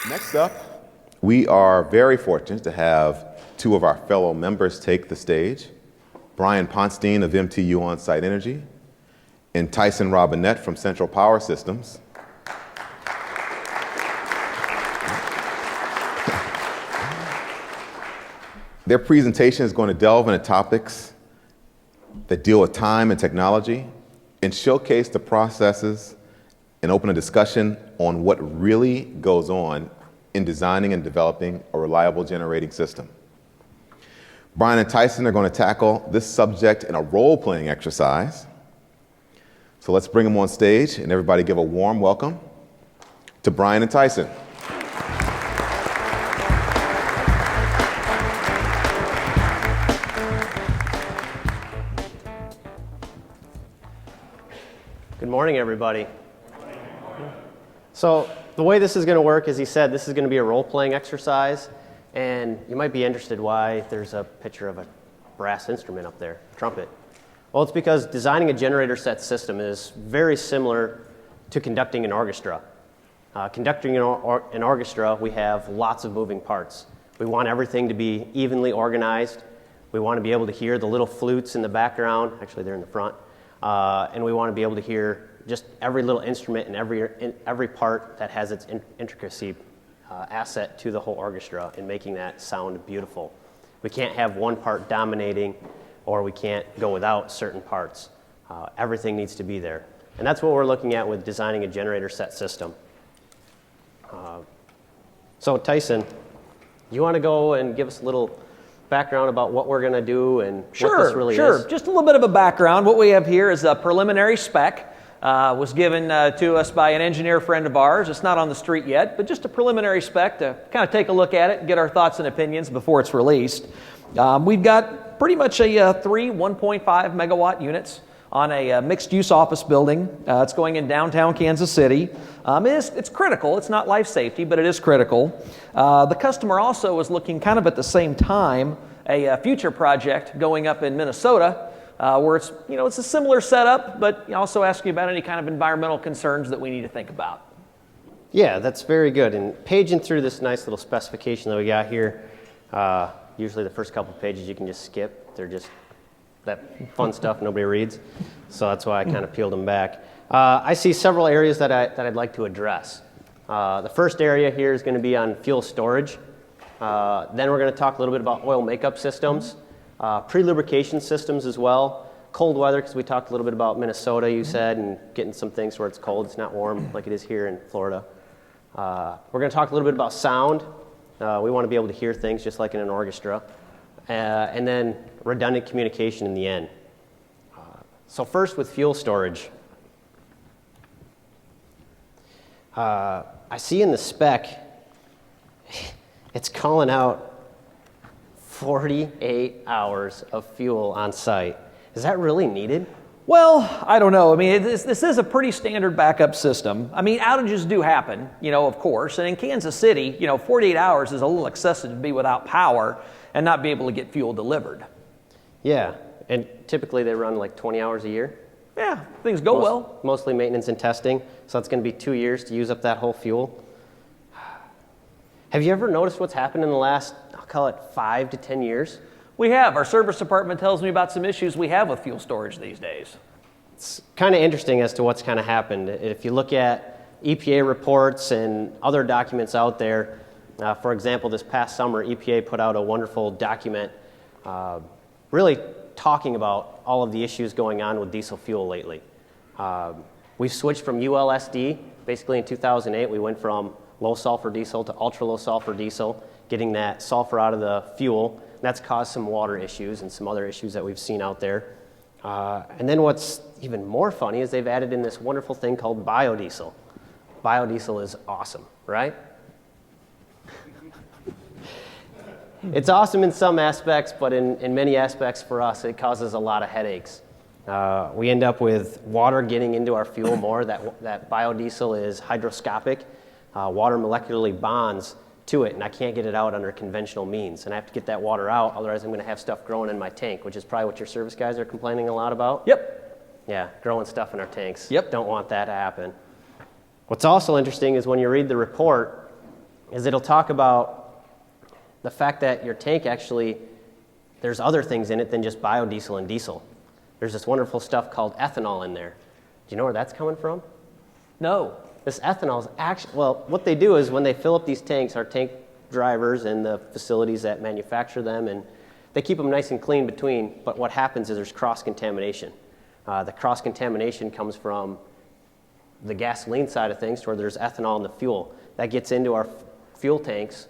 Next up, we are very fortunate to have two of our fellow members take the stage, Brian Ponstein of MTU Onsite Energy and Tyson Robinett from Central Power Systems. Their presentation is going to delve into topics that deal with time and technology and showcase the processes and open a discussion on what really goes on in designing and developing a reliable generating system. Brian and Tyson are going to tackle this subject in a role-playing exercise. So let's bring them on stage and everybody give a warm welcome to Brian and Tyson. Good morning, everybody. So the way this is going to work, as he said, this is going to be a role-playing exercise, and you might be interested why there's a picture of a brass instrument up there, a trumpet. Well, it's because designing a generator set system is very similar to conducting an orchestra. Conducting an orchestra, we have lots of moving parts. We want everything to be evenly organized. We want to be able to hear the little flutes in the background. Actually, they're in the front. And we want to be able to hear just every little instrument and every part that has its intricacy asset to the whole orchestra and making that sound beautiful. We can't have one part dominating, or we can't go without certain parts. Everything needs to be there. And that's what we're looking at with designing a generator set system. So Tyson, you want to go and give us a little background about what we're going to do and what this really is? Sure. Just a little bit of a background. What we have here is a preliminary spec. Was given to us by an engineer friend of ours. It's not on the street yet, but just a preliminary spec to kind of take a look at it and get our thoughts and opinions before it's released. We've got pretty much three 1.5 megawatt units on a mixed-use office building. It's going in downtown Kansas City. It's critical. It's not life safety, but it is critical. The customer also is looking kind of at the same time a future project going up in Minnesota, where it's a similar setup, but also ask you about any kind of environmental concerns that we need to think about. Yeah, that's very good. And paging through this nice little specification that we got here, usually the first couple pages you can just skip. They're just that fun stuff nobody reads. So that's why I kind of peeled them back. I see several areas that I'd like to address. The first area here is going to be on fuel storage. Then we're going to talk a little bit about oil makeup systems. Pre-lubrication systems as well. Cold weather, because we talked a little bit about Minnesota, you said, and getting some things where it's cold, it's not warm like it is here in Florida. We're going to talk a little bit about sound. We want to be able to hear things just like in an orchestra. And then redundant communication in the end. So first with fuel storage. I see in the spec, it's calling out 48 hours of fuel on site. Is that really needed? Well, I don't know. I mean, this is a pretty standard backup system. I mean, outages do happen, of course. And in Kansas City, 48 hours is a little excessive to be without power and not be able to get fuel delivered. Yeah, and typically they run like 20 hours a year. Yeah, things go well. Mostly maintenance and testing, so that's going to be 2 years to use up that whole fuel. Have you ever noticed what's happened in the last, I'll call it 5 to 10 years? We have. Our service department tells me about some issues we have with fuel storage these days. It's kind of interesting as to what's kind of happened. If you look at EPA reports and other documents out there, for example, this past summer, EPA put out a wonderful document really talking about all of the issues going on with diesel fuel lately. We've switched from ULSD. Basically in 2008, we went from low sulfur diesel to ultra low sulfur diesel, getting that sulfur out of the fuel. That's caused some water issues and some other issues that we've seen out there. And then what's even more funny is they've added in this wonderful thing called biodiesel. Biodiesel is awesome, right? It's awesome in some aspects, but in many aspects for us, it causes a lot of headaches. We end up with water getting into our fuel more. That biodiesel is hygroscopic. Water molecularly bonds to it, and I can't get it out under conventional means. And I have to get that water out, otherwise I'm going to have stuff growing in my tank, which is probably what your service guys are complaining a lot about. Yep. Yeah, growing stuff in our tanks. Yep. Don't want that to happen. What's also interesting is when you read the report, is it'll talk about the fact that your tank actually, there's other things in it than just biodiesel and diesel. There's this wonderful stuff called ethanol in there. Do you know where that's coming from? No. This ethanol is actually, well, what they do is when they fill up these tanks, our tank drivers and the facilities that manufacture them, and they keep them nice and clean between, but what happens is there's cross-contamination. The cross-contamination comes from the gasoline side of things, where there's ethanol in the fuel. That gets into our fuel tanks,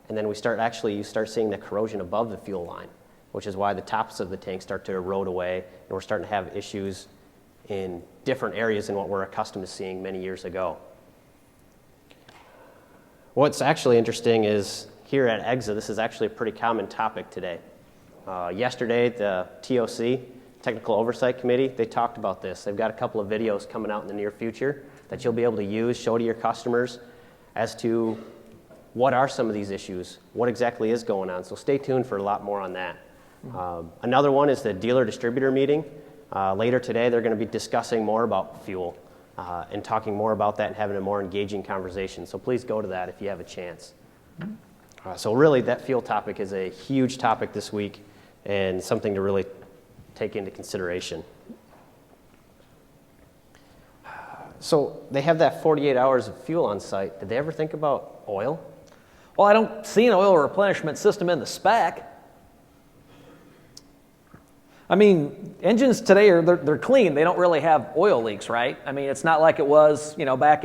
and then you start seeing the corrosion above the fuel line, which is why the tops of the tanks start to erode away, and we're starting to have issues in different areas than what we're accustomed to seeing many years ago. What's actually interesting is here at EXA, this is actually a pretty common topic today. Yesterday, the TOC, Technical Oversight Committee, they talked about this. They've got a couple of videos coming out in the near future that you'll be able to use, show to your customers as to what are some of these issues, what exactly is going on. So stay tuned for a lot more on that. Another one is the dealer-distributor meeting. Later today, they're going to be discussing more about fuel and talking more about that and having a more engaging conversation. So please go to that if you have a chance. So really, that fuel topic is a huge topic this week and something to really take into consideration. So they have that 48 hours of fuel on site. Did they ever think about oil? Well, I don't see an oil replenishment system in the spec. I mean, engines today they're clean. They don't really have oil leaks, right? I mean, it's not like it was, back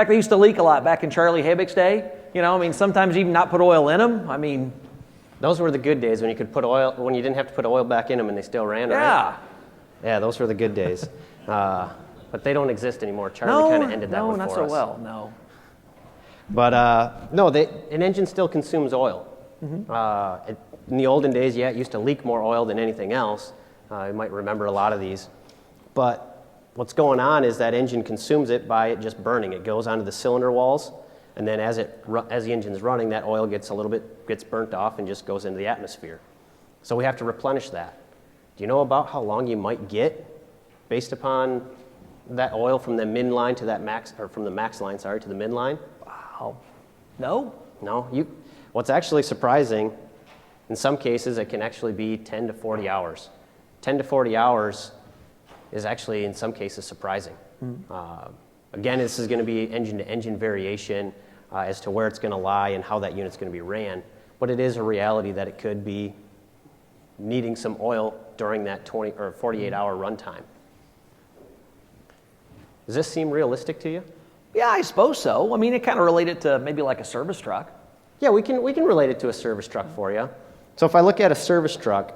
they used to leak a lot back in Charlie Habick's day. Sometimes even not put oil in them. I mean, those were the good days when you could put oil, when you didn't have to put oil back in them and they still ran, right? Yeah. Yeah, those were the good days. But they don't exist anymore. Charlie kind of ended that one for us. No, not so well, no. But an engine still consumes oil. Mm-hmm. In the olden days, it used to leak more oil than anything else. You might remember a lot of these. But what's going on is that engine consumes it by it just burning. It goes onto the cylinder walls, and then as the engine's running, that oil gets burnt off and just goes into the atmosphere. So we have to replenish that. Do you know about how long you might get based upon that oil from the min line to that max, or from the max line, to the min line? Wow. No? No. What's actually surprising, in some cases, it can actually be 10 to 40 hours. 10 to 40 hours is actually, in some cases, surprising. Mm-hmm. Again, this is going to be engine-to-engine variation as to where it's going to lie and how that unit's going to be ran. But it is a reality that it could be needing some oil during that 20 or 48-hour runtime. Does this seem realistic to you? Yeah, I suppose so. I mean, it kind of related to maybe like a service truck. Yeah, we can relate it to a service truck for you. So if I look at a service truck,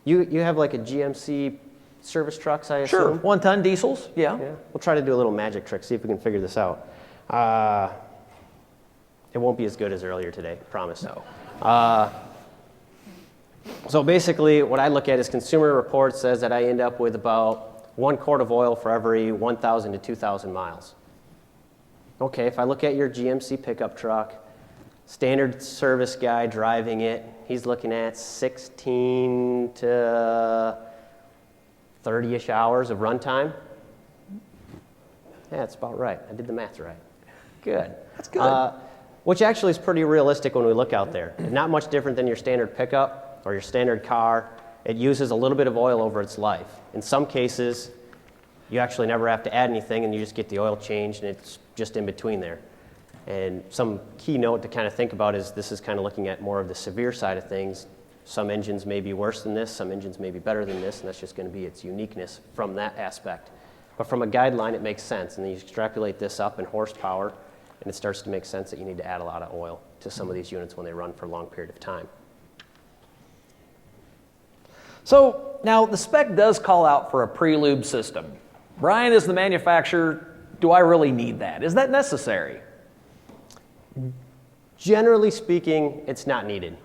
you have like a GMC service trucks, I assume? Sure, 1-ton diesels, yeah. We'll try to do a little magic trick, see if we can figure this out. It won't be as good as earlier today, promise. No. So basically, what I look at is Consumer Reports says that I end up with about 1 quart of oil for every 1,000 to 2,000 miles. Okay, if I look at your GMC pickup truck, standard service guy driving it, he's looking at 16 to 30-ish hours of runtime. Yeah, that's about right. I did the math right. Good. That's good. Which actually is pretty realistic when we look out there. Not much different than your standard pickup or your standard car. It uses a little bit of oil over its life. In some cases, you actually never have to add anything and you just get the oil changed and it's just in between there. And some key note to kind of think about is this is kind of looking at more of the severe side of things. Some engines may be worse than this, some engines may be better than this, and that's just going to be its uniqueness from that aspect. But from a guideline, it makes sense, and then you extrapolate this up in horsepower, and it starts to make sense that you need to add a lot of oil to some of these units when they run for a long period of time. So now the spec does call out for a pre-lube system. Brian, as the manufacturer, do I really need that? Is that necessary? Generally speaking, it's not needed.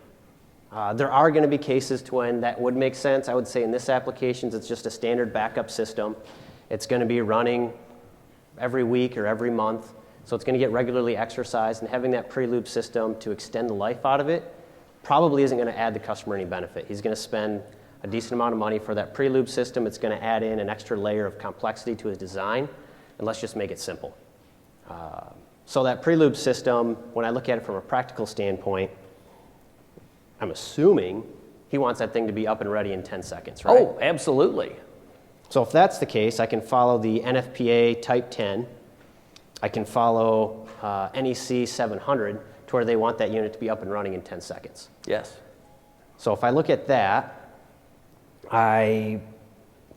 There are going to be cases to when that would make sense. I would say in this application, it's just a standard backup system. It's going to be running every week or every month, so it's going to get regularly exercised, and having that pre-lube system to extend the life out of it probably isn't going to add the customer any benefit. He's going to spend a decent amount of money for that pre-lube system. It's going to add in an extra layer of complexity to his design, and let's just make it simple. So that pre-lube system, when I look at it from a practical standpoint, I'm assuming he wants that thing to be up and ready in 10 seconds, right? Oh, absolutely. So if that's the case, I can follow the NFPA Type 10. I can follow NEC 700 to where they want that unit to be up and running in 10 seconds. Yes. So if I look at that, I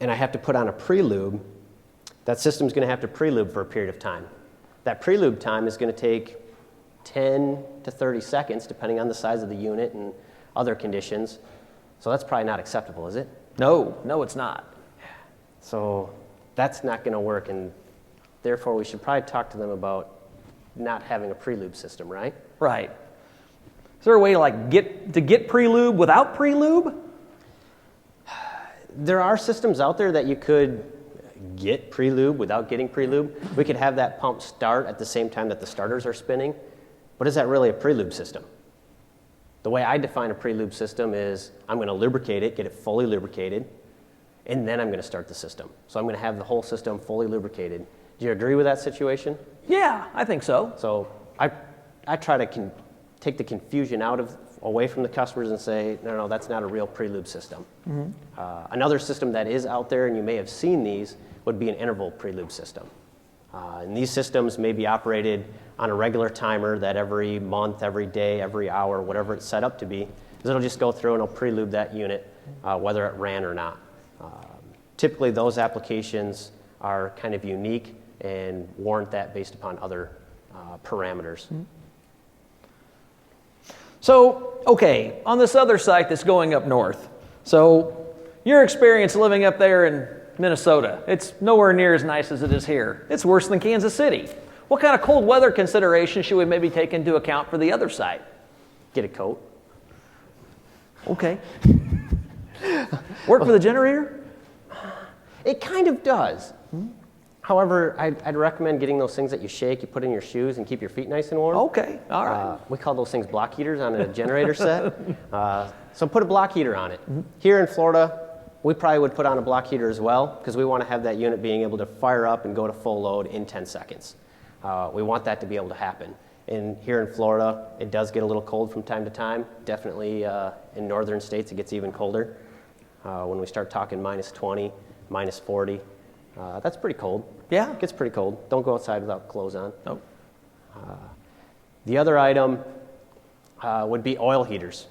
have to put on a pre-lube, that system's going to have to pre-lube for a period of time. That pre-lube time is going to take 10 to 30 seconds, depending on the size of the unit and other conditions. So that's probably not acceptable, is it? No, it's not. So that's not going to work, and therefore we should probably talk to them about not having a pre-lube system, right? Right. Is there a way to get pre-lube without pre-lube? There are systems out there that you could get pre-lube without getting pre-lube. We could have that pump start at the same time that the starters are spinning, but is that really a pre-lube system? The way I define a pre-lube system is I'm going to lubricate it, get it fully lubricated, and then I'm going to start the system. So I'm going to have the whole system fully lubricated. Do you agree with that situation? Yeah, I think so. So I try to take the confusion away from the customers and say, no, that's not a real pre-lube system. Another system that is out there, and you may have seen these, would be an interval pre-lube system. And these systems may be operated on a regular timer that every month, every day, every hour, whatever it's set up to be, is it'll just go through and it'll pre-lube that unit, whether it ran or not. Typically, those applications are kind of unique and warrant that based upon other parameters. So, okay, on this other site that's going up north, so your experience living up there in Minnesota, it's nowhere near as nice as it is here. It's worse than Kansas City. What kind of cold weather considerations should we maybe take into account for the other site? Get a coat. Okay. Work for the generator? It kind of does. However, I'd recommend getting those things that you shake, you put in your shoes, and keep your feet nice and warm. Okay, all right. We call those things block heaters on a generator set. So put a block heater on it. Here in Florida, we probably would put on a block heater as well because we want to have that unit being able to fire up and go to full load in 10 seconds. We want that to be able to happen. And here in Florida, it does get a little cold from time to time. Definitely in northern states, it gets even colder. When we start talking minus 20, minus 40, that's pretty cold. Yeah. It gets pretty cold. Don't go outside without clothes on. Nope. The other item would be oil heaters.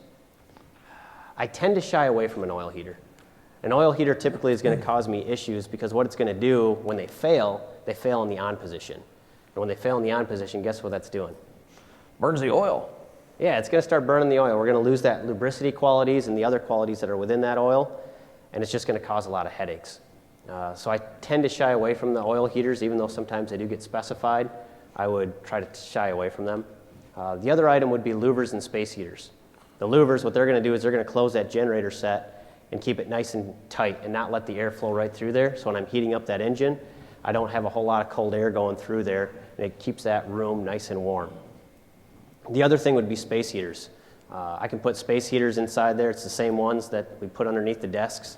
I tend to shy away from an oil heater. An oil heater typically is going to cause me issues because what it's going to do when they fail in the on position. And when they fail in the on position, guess what that's doing? Burns the oil. Yeah, it's going to start burning the oil. We're going to lose that lubricity qualities and the other qualities that are within that oil, and it's just going to cause a lot of headaches. So I tend to shy away from the oil heaters, even though sometimes they do get specified. I would try to shy away from them. The other item would be louvers and space heaters. The louvers, what they're going to do is they're going to close that generator set and keep it nice and tight and not let the air flow right through there. So when I'm heating up that engine, I don't have a whole lot of cold air going through there, and it keeps that room nice and warm. The other thing would be space heaters. I can put space heaters inside there. It's the same ones that we put underneath the desks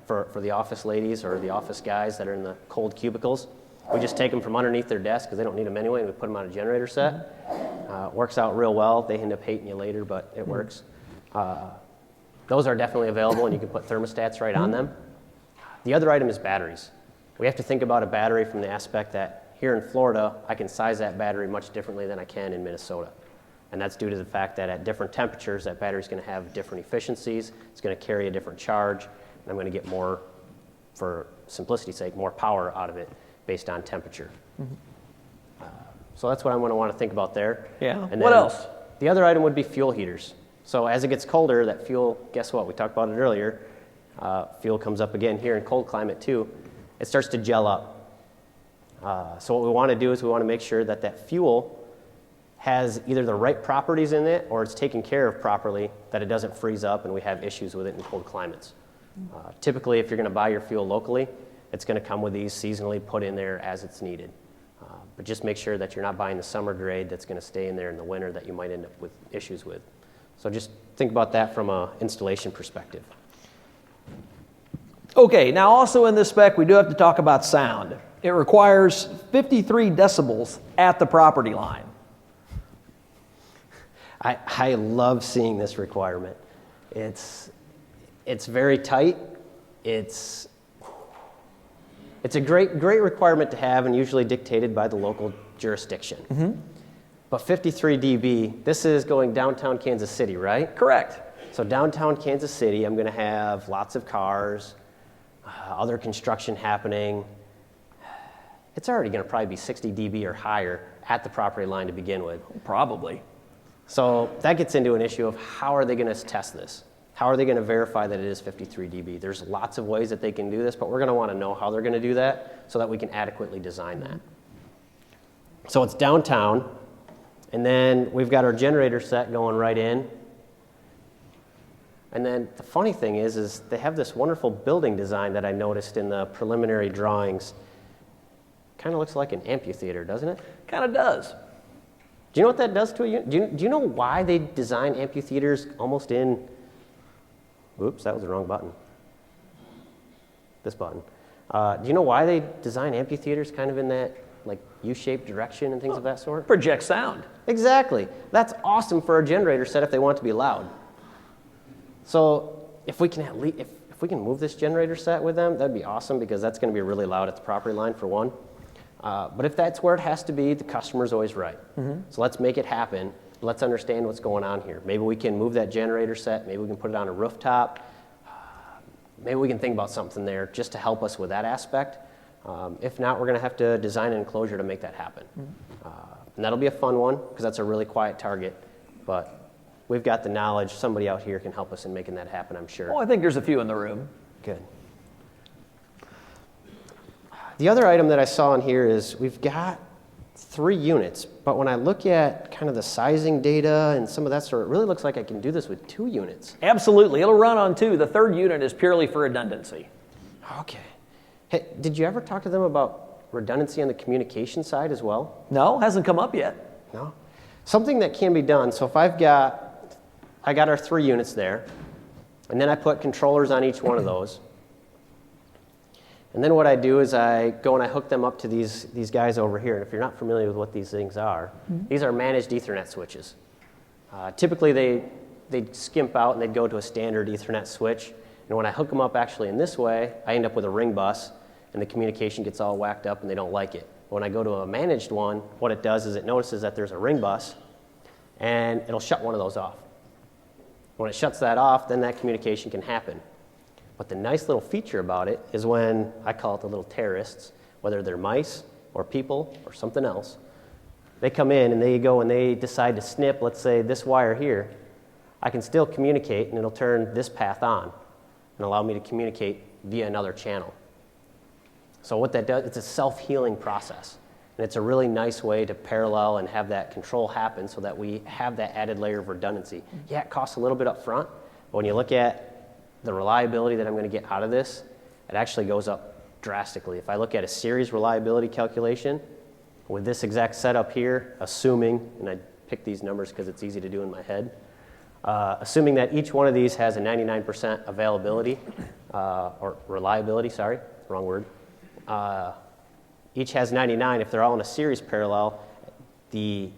for the office ladies or the office guys that are in the cold cubicles. We just take them from underneath their desk because they don't need them anyway, and we put them on a generator set. Works out real well. They end up hating you later, but it works. Those are definitely available, and you can put thermostats right on them. The other item is batteries. We have to think about a battery from the aspect that here in Florida, I can size that battery much differently than I can in Minnesota. And that's due to the fact that at different temperatures, that battery's going to have different efficiencies. It's going to carry a different charge, and I'm going to get more, for simplicity's sake, more power out of it based on temperature. So that's what I'm going to want to think about there. Yeah. And What then else? The other item would be fuel heaters. So as it gets colder, that fuel, guess what? We talked about it earlier. Fuel comes up again here in cold climate too. It starts to gel up. So what we want to do is we want to make sure that that fuel has either the right properties in it or it's taken care of properly, that it doesn't freeze up and we have issues with it in cold climates. Typically, if you're going to buy your fuel locally, it's going to come with these seasonally put in there as it's needed. But just make sure that you're not buying the summer grade that's going to stay in there in the winter that you might end up with issues with. So just think about that from an installation perspective. Okay, now also in this spec, we do have to talk about sound. It requires 53 decibels at the property line. I love seeing this requirement. It's very tight. It's a great requirement to have, and usually dictated by the local jurisdiction. Mm-hmm. But 53 dB, this is going downtown Kansas City, right? Correct. So downtown Kansas City, I'm going to have lots of cars, other construction happening. It's already going to probably be 60 dB or higher at the property line to begin with. Probably. So that gets into an issue of how are they going to test this? How are they going to verify that it is 53 dB? There's lots of ways that they can do this, but we're going to want to know how they're going to do that so that we can adequately design that. So it's downtown, and then we've got our generator set going right in. And then the funny thing is they have this wonderful building design that I noticed in the preliminary drawings. Kind of looks like an amphitheater, doesn't it? Kind of does. Do you know what that does to a unit? Do you know why they design amphitheaters almost in... Oops, that was the wrong button. This button. Do you know why they design amphitheaters kind of in that like U-shaped direction and things of that sort? Project sound. Exactly. That's awesome for a generator set if they want it to be loud. So if we can if we can move this generator set with them, that'd be awesome because that's going to be really loud at the property line for one. But if that's where it has to be, the customer's always right. Mm-hmm. So let's make it happen. Let's understand what's going on here. Maybe we can move that generator set. Maybe we can put it on a rooftop. Maybe we can think about something there just to help us with that aspect. If not, we're going to have to design an enclosure to make that happen. And that'll be a fun one because that's a really quiet target. But we've got the knowledge. Somebody out here can help us in making that happen, I'm sure. Well, I think there's a few in the room. Good. The other item that I saw in here is we've got 3 units, but when I look at kind of the sizing data and some of that sort, it really looks like I can do this with 2 units. Absolutely. It'll run on 2. The 3rd unit is purely for redundancy. Okay. Hey, did you ever talk to them about redundancy on the communication side as well? No, hasn't come up yet. No? Something that can be done, so if I got our 3 units there, and then I put controllers on each one of those. And then what I do is I go and I hook them up to these guys over here. And if you're not familiar with what these things are, these are managed Ethernet switches. Typically they'd skimp out and they'd go to a standard Ethernet switch. And when I hook them up actually in this way, I end up with a ring bus and the communication gets all whacked up and they don't like it. When I go to a managed one, what it does is it notices that there's a ring bus and it'll shut one of those off. When it shuts that off, then that communication can happen. But the nice little feature about it is when, I call it the little terrorists, whether they're mice or people or something else, they come in and they go and they decide to snip, let's say, this wire here. I can still communicate and it'll turn this path on and allow me to communicate via another channel. So what that does, it's a self-healing process. And it's a really nice way to parallel and have that control happen so that we have that added layer of redundancy. Yeah, it costs a little bit up front, but when you look at the reliability that I'm going to get out of this, it actually goes up drastically. If I look at a series reliability calculation with this exact setup here, assuming, and I pick these numbers because it's easy to do in my head, assuming that each one of these has a 99% availability, or reliability, sorry, wrong word. Each has 99. If they're all in a series parallel, the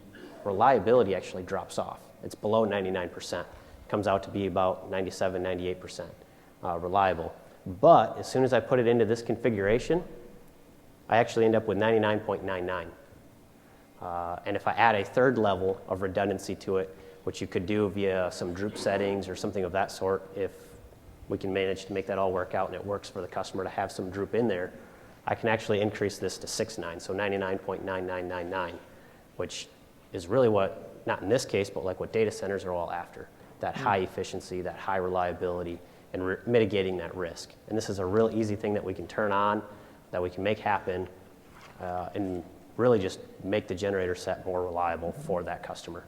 reliability actually drops off. It's below 99%. Comes out to be about 97, 98% reliable. But as soon as I put it into this configuration, I actually end up with 99.99. And if I add a 3rd level of redundancy to it, which you could do via some droop settings or something of that sort, if we can manage to make that all work out and it works for the customer to have some droop in there, I can actually increase this to 6.9, so 99.9999, which is really what, not in this case, but like what data centers are all after. That high efficiency, that high reliability, and mitigating that risk. And this is a real easy thing that we can turn on, that we can make happen, and really just make the generator set more reliable for that customer.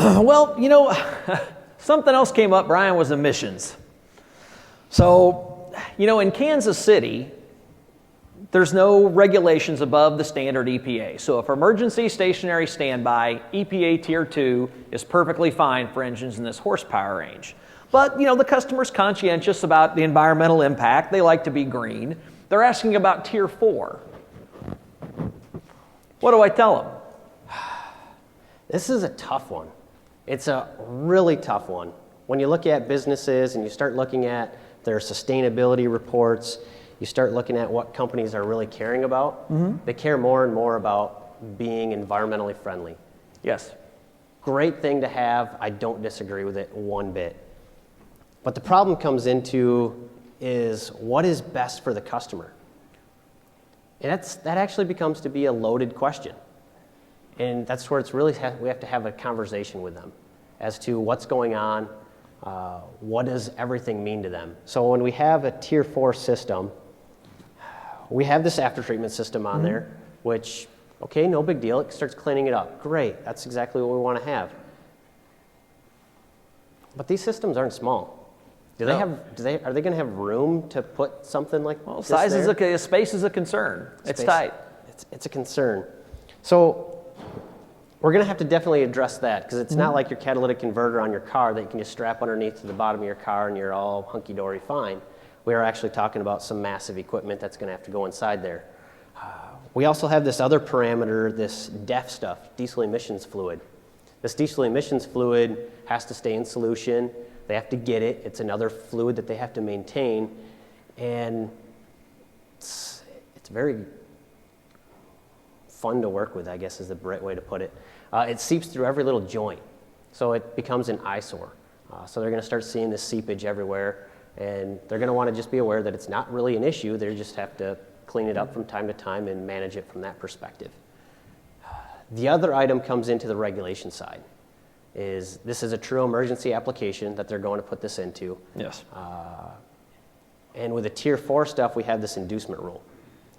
Well, you know, something else came up, Brian, was emissions. So, you know, in Kansas City, there's no regulations above the standard EPA. So if emergency stationary standby, EPA Tier 2 is perfectly fine for engines in this horsepower range. But, the customer's conscientious about the environmental impact. They like to be green. They're asking about Tier 4. What do I tell them? This is a tough one. It's a really tough one. When you look at businesses and you start looking at their sustainability reports, you start looking at what companies are really caring about, they care more and more about being environmentally friendly. Yes. Great thing to have. I don't disagree with it one bit. But the problem comes into is what is best for the customer? And that actually becomes to be a loaded question. And that's where it's really we have to have a conversation with them as to what's going on, what does everything mean to them. So when we have a Tier 4 system, we have this after treatment system on there, which, okay, no big deal. It starts cleaning it up. Great. That's exactly what we want to have. But these systems aren't small. Are they going to have room to put something like this Size there? space is a concern. It's Space. tight. It's a concern. So we're going to have to definitely address that because it's not like your catalytic converter on your car that you can just strap underneath to the bottom of your car and you're all hunky-dory fine. We are actually talking about some massive equipment that's going to have to go inside there. We also have this other parameter, this DEF stuff, diesel emissions fluid. This diesel emissions fluid has to stay in solution. They have to get it. It's another fluid that they have to maintain. And it's very fun to work with, I guess is the right way to put it. It seeps through every little joint. So it becomes an eyesore. So they're going to start seeing this seepage everywhere. And they're going to want to just be aware that it's not really an issue. They just have to clean it up from time to time and manage it from that perspective. The other item comes into the regulation side. This is a true emergency application that they're going to put this into. Yes. And with the Tier 4 stuff, we have this inducement rule.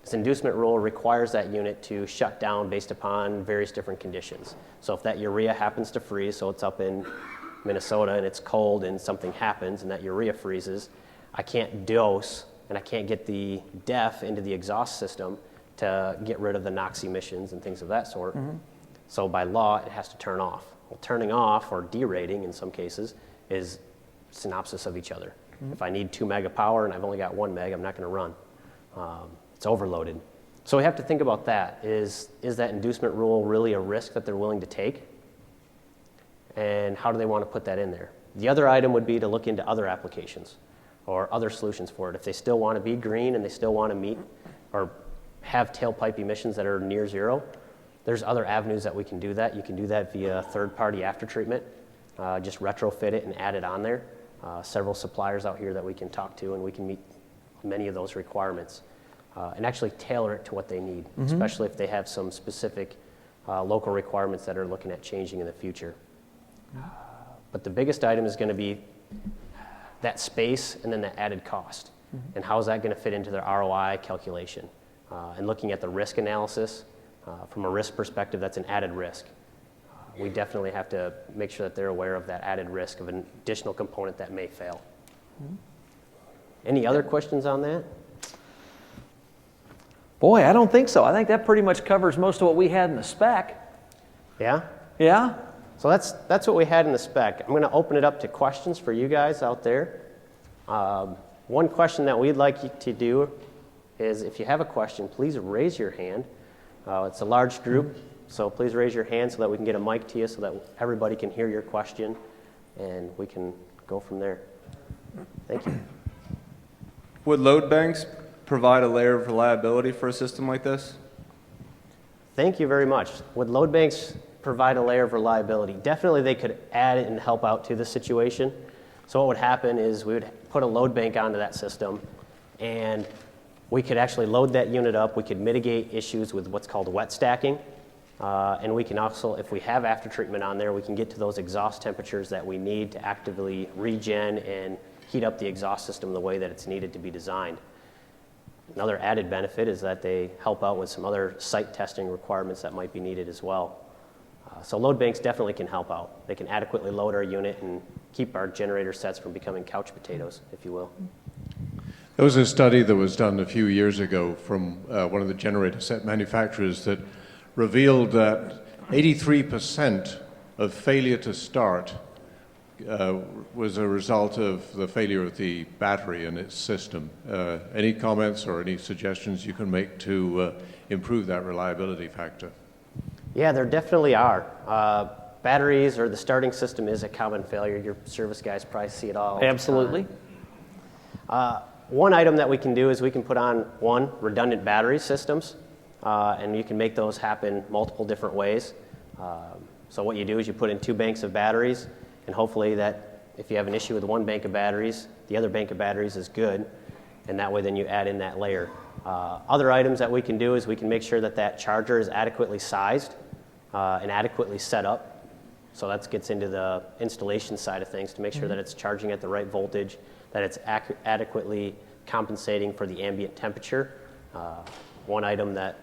This inducement rule requires that unit to shut down based upon various different conditions. So if that urea happens to freeze, so it's up in Minnesota and it's cold and something happens and that urea freezes, I can't dose and I can't get the DEF into the exhaust system to get rid of the NOx emissions and things of that sort. So by law, it has to turn off. Well, turning off or derating in some cases is synopsis of each other. If I need 2 meg of power and I've only got 1 meg, I'm not going to run. It's overloaded. So we have to think about that. Is that inducement rule really a risk that they're willing to take? And how do they want to put that in there? The other item would be to look into other applications or other solutions for it. If they still want to be green and they still want to meet or have tailpipe emissions that are near zero, there's other avenues that we can do that. You can do that via third-party aftertreatment. Just retrofit it and add it on there. Several suppliers out here that we can talk to, and we can meet many of those requirements and actually tailor it to what they need, especially if they have some specific local requirements that are looking at changing in the future. But the biggest item is going to be that space and then the added cost. And how is that going to fit into their ROI calculation? And looking at the risk analysis, from a risk perspective, that's an added risk. We definitely have to make sure that they're aware of that added risk of an additional component that may fail. Any other questions on that? Boy, I don't think so. I think that pretty much covers most of what we had in the spec. Yeah? Yeah? So that's what we had in the spec. I'm going to open it up to questions for you guys out there. One question that we'd like you to do is if you have a question, please raise your hand. It's a large group, so please raise your hand so that we can get a mic to you so that everybody can hear your question, and we can go from there. Thank you. Would load banks provide a layer of reliability for a system like this? Thank you very much. Would load banks provide a layer of reliability? Definitely they could add it and help out to the situation. So what would happen is we would put a load bank onto that system, and we could actually load that unit up. We could mitigate issues with what's called wet stacking. And we can also, if we have after treatment on there, we can get to those exhaust temperatures that we need to actively regen and heat up the exhaust system the way that it's needed to be designed. Another added benefit is that they help out with some other site testing requirements that might be needed as well. So load banks definitely can help out. They can adequately load our unit and keep our generator sets from becoming couch potatoes, if you will. There was a study that was done a few years ago from one of the generator set manufacturers that revealed that 83% of failure to start was a result of the failure of the battery in its system. Any comments or any suggestions you can make to improve that reliability factor? Yeah, there definitely are. Batteries or the starting system is a common failure. Your service guys probably see it all. Absolutely. One item that we can do is we can put on redundant battery systems, and you can make those happen multiple different ways. So what you do is you put in 2 banks of batteries, and hopefully that if you have an issue with one bank of batteries, the other bank of batteries is good, and that way then you add in that layer. Other items that we can do is we can make sure that that charger is adequately sized and adequately set up. So that gets into the installation side of things to make sure that it's charging at the right voltage, that it's adequately compensating for the ambient temperature. One item that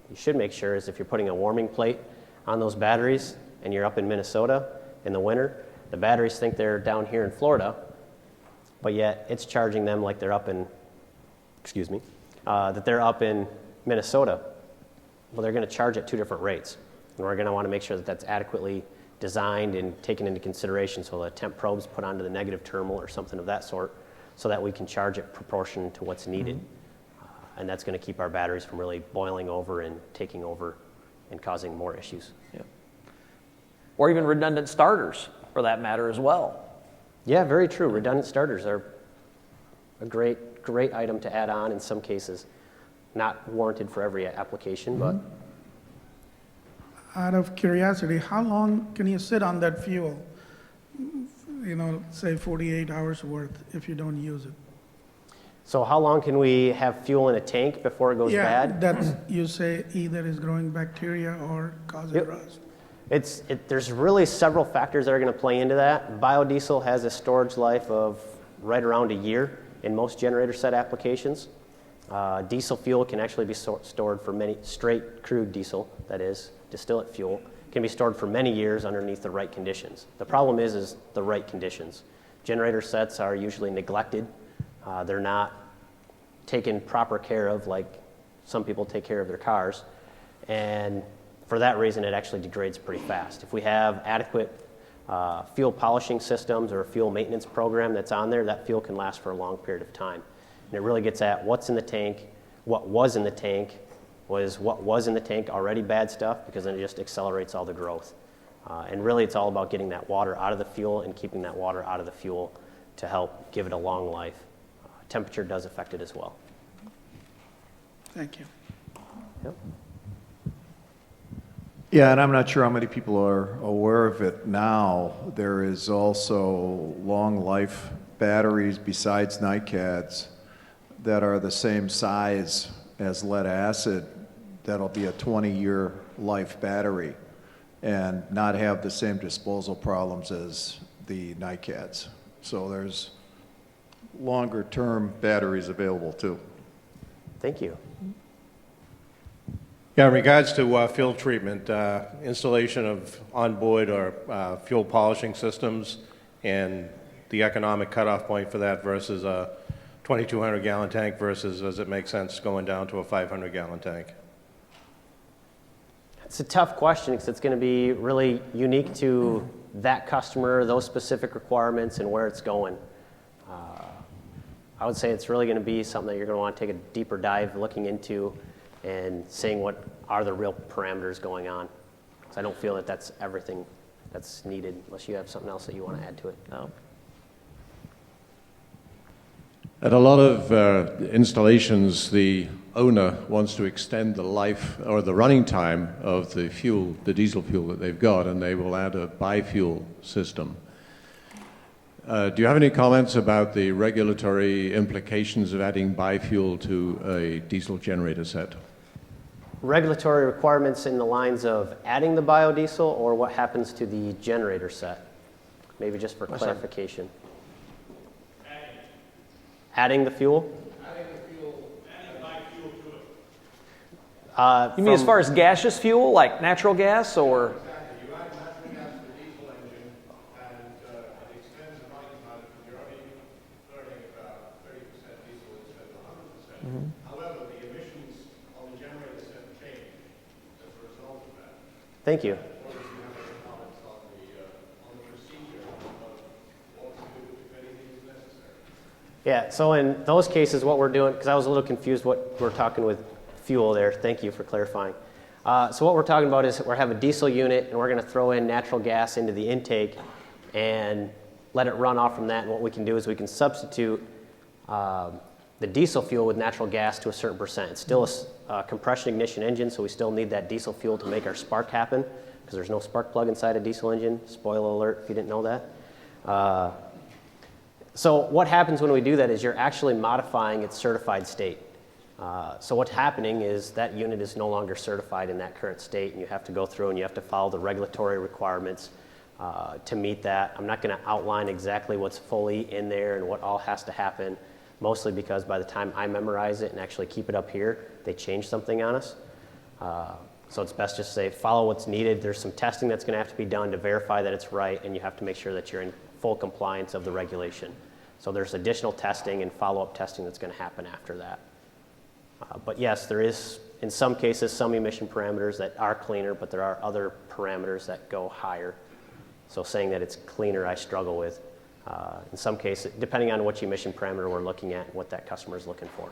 you should make sure is if you're putting a warming plate on those batteries and you're up in Minnesota in the winter, the batteries think they're down here in Florida, but yet it's charging them like they're up in, that they're up in Minnesota. Well, they're going to charge at 2 different rates. And we're going to want to make sure that that's adequately designed and taken into consideration, so the temp probe's put onto the negative terminal or something of that sort, so that we can charge it proportion to what's needed. And that's going to keep our batteries from really boiling over and taking over and causing more issues. Yeah. Or even redundant starters, for that matter, as well. Yeah, very true. Redundant starters are a great item to add on in some cases. Not warranted for every application, but... Out of curiosity, how long can you sit on that fuel? Say 48 hours worth if you don't use it. So how long can we have fuel in a tank before it goes bad? That's, you say either is growing bacteria or causing rust. There's really several factors that are going to play into that. Biodiesel has a storage life of right around a year in most generator set applications. Diesel fuel can actually be stored for many, straight crude diesel, that is, distillate fuel, can be stored for many years underneath the right conditions. The problem is the right conditions. Generator sets are usually neglected. They're not taken proper care of like some people take care of their cars. And for that reason, it actually degrades pretty fast. If we have adequate fuel polishing systems or a fuel maintenance program that's on there, that fuel can last for a long period of time. And it really gets at what's in the tank, what was in the tank, already bad stuff, because then it just accelerates all the growth. And really it's all about getting that water out of the fuel and keeping that water out of the fuel to help give it a long life. Temperature does affect it as well. Thank you. Yep. Yeah, and I'm not sure how many people are aware of it now. There is also long life batteries besides NiCads that are the same size as lead acid. That'll be a 20-year life battery and not have the same disposal problems as the NiCads. So there's longer term batteries available too. Thank you. Yeah, in regards to fuel treatment, installation of onboard or fuel polishing systems and the economic cutoff point for that versus a 2,200 gallon tank versus, does it make sense going down to a 500 gallon tank? It's a tough question because it's going to be really unique to that customer, those specific requirements, and where it's going. I would say it's really going to be something that you're going to want to take a deeper dive looking into and seeing what are the real parameters going on. Because I don't feel that that's everything that's needed, unless you have something else that you want to add to it. No. At a lot of installations, the owner wants to extend the life or the running time of the fuel, the diesel fuel that they've got, and they will add a biofuel system. Do you have any comments about the regulatory implications of adding biofuel to a diesel generator set? Regulatory requirements in the lines of adding the biodiesel or what happens to the generator set? Maybe just for clarification. Adding the fuel? Adding biofuel to it. You mean as far as gaseous fuel, like natural gas, or? Exactly. You add natural gas to the diesel engine, and it extends the lifetime. You're only burning about 30% diesel instead of 100%. However, the emissions on the generator set change as a result of that. Thank you. What do you have any comments on the procedure of Yeah, so in those cases, what we're doing, because I was a little confused what we're talking with fuel there. Thank you for clarifying. So what we're talking about is we have a diesel unit, and we're going to throw in natural gas into the intake and let it run off from that. And what we can do is we can substitute the diesel fuel with natural gas to a certain percent. It's still a compression ignition engine, so we still need that diesel fuel to make our spark happen, because there's no spark plug inside a diesel engine. Spoiler alert if you didn't know that. So what happens when we do that is you're actually modifying its certified state. So what's happening is that unit is no longer certified in that current state, and you have to go through and you have to follow the regulatory requirements to meet that. I'm not going to outline exactly what's fully in there and what all has to happen, mostly because by the time I memorize it and actually keep it up here, they change something on us. So it's best just to say follow what's needed. There's some testing that's going to have to be done to verify that it's right, and you have to make sure that you're in full compliance of the regulation. So there's additional testing and follow-up testing that's going to happen after that. But yes, there is, in some cases, some emission parameters that are cleaner, but there are other parameters that go higher. So saying that it's cleaner, I struggle with. In some cases, depending on which emission parameter we're looking at and what that customer is looking for.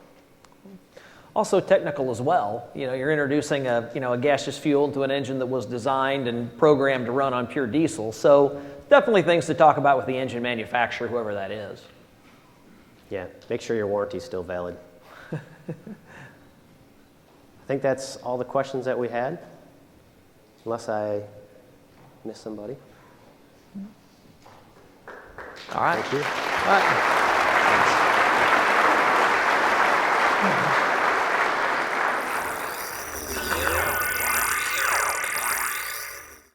Also technical as well. You know, you're introducing a gaseous fuel into an engine that was designed and programmed to run on pure diesel. So definitely things to talk about with the engine manufacturer, whoever that is. Yeah, make sure your warranty is still valid. I think that's all the questions that we had, unless I missed somebody. All right. Thank you. All right.